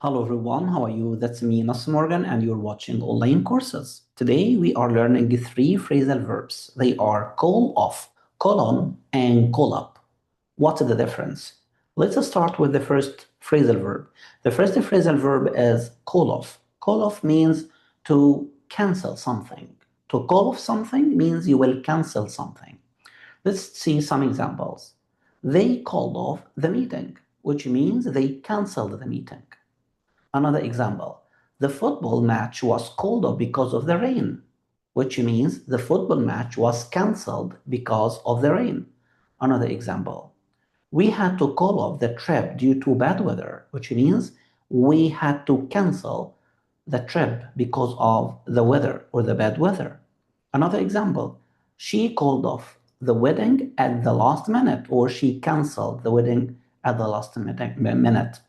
Hello everyone, how are you? That's me, Nas Morgan, and you're watching online courses. Today we are learning three phrasal verbs. They are call off, call on, and call up. What's the difference? Let's start with the first phrasal verb. The first phrasal verb is call off. Call off means to cancel something. To call off something means you will cancel something. Let's see some examples. They called off the meeting, which means they canceled the meeting. Another example, the football match was called off because of the rain, which means the football match was cancelled because of the rain. Another example, we had to call off the trip due to bad weather, which means we had to cancel the trip because of the weather or the bad weather. Another example, she called off the wedding at the last minute, or she canceled the wedding at the last minute.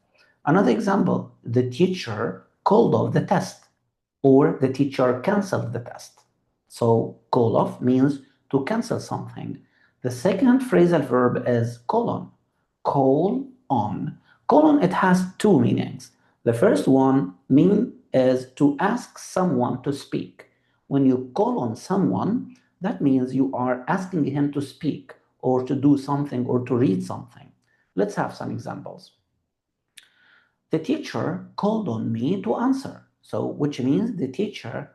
Another example, the teacher called off the test, or the teacher canceled the test. So call off means to cancel something. The second phrasal verb is call on. Call on. Call on, it has two meanings. The first one is to ask someone to speak. When you call on someone, that means you are asking him to speak or to do something or to read something. Let's have some examples. The teacher called on me to answer. So, which means the teacher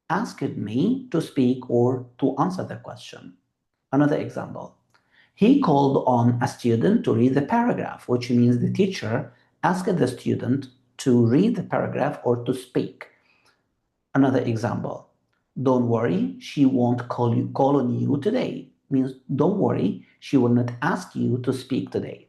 asked me to speak or to answer the question. Another example, he called on a student to read the paragraph, which means the teacher asked the student to read the paragraph or to speak. Another example, don't worry, she won't call on you today. Means don't worry, she will not ask you to speak today.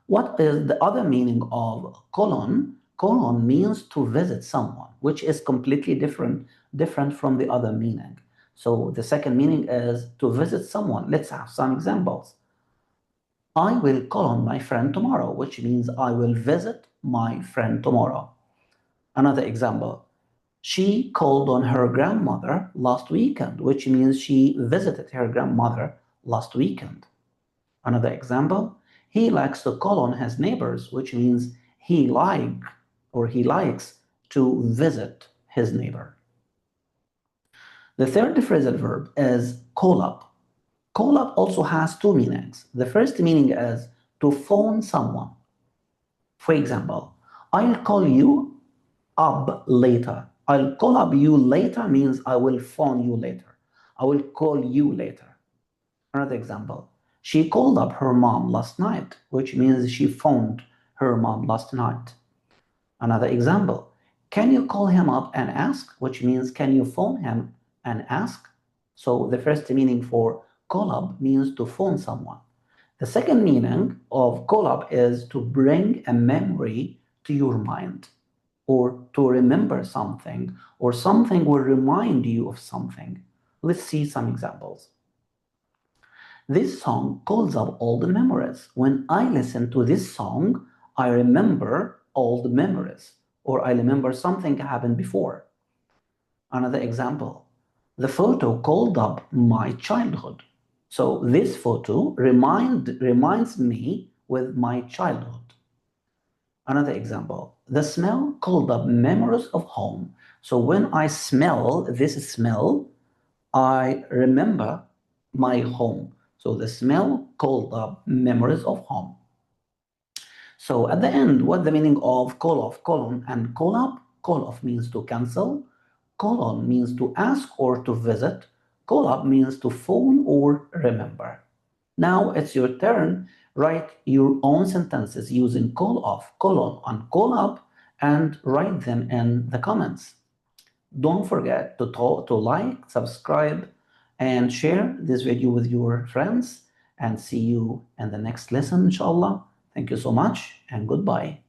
What is the other meaning of colon? Colon means to visit someone, which is completely different from the other meaning. So the second meaning is to visit someone. Let's have some examples. I will call on my friend tomorrow, which means I will visit my friend tomorrow. Another example, she called on her grandmother last weekend, which means she visited her grandmother last weekend. Another example, he likes to call on his neighbors, which means he likes to visit his neighbor. The third phrasal verb is call up. Call up also has two meanings. The first meaning is to phone someone. For example, I'll call you up later. I'll call up you later means I will phone you later. I will call you later. Another example, she called up her mom last night, which means she phoned her mom last night. Another example, can you call him up and ask, which means can you phone him and ask? So the first meaning for call up means to phone someone. The second meaning of call up is to bring a memory to your mind, or to remember something, or something will remind you of something. Let's see some examples. This song calls up old memories. When I listen to this song, I remember old memories, or I remember something happened before. Another example, the photo called up my childhood. So this photo reminds me with my childhood. Another example, the smell called up memories of home. So when I smell this smell, I remember my home. So the smell called up memories of home. So at the end, what the meaning of call off, call on, and call up? Call off means to cancel. Call on means to ask or to visit. Call up means to phone or remember. Now it's your turn. Write your own sentences using call off, call on, and call up, and write them in the comments. Don't forget to like, subscribe, and share this video with your friends. And see you in the next lesson, inshallah. Thank you so much, and goodbye.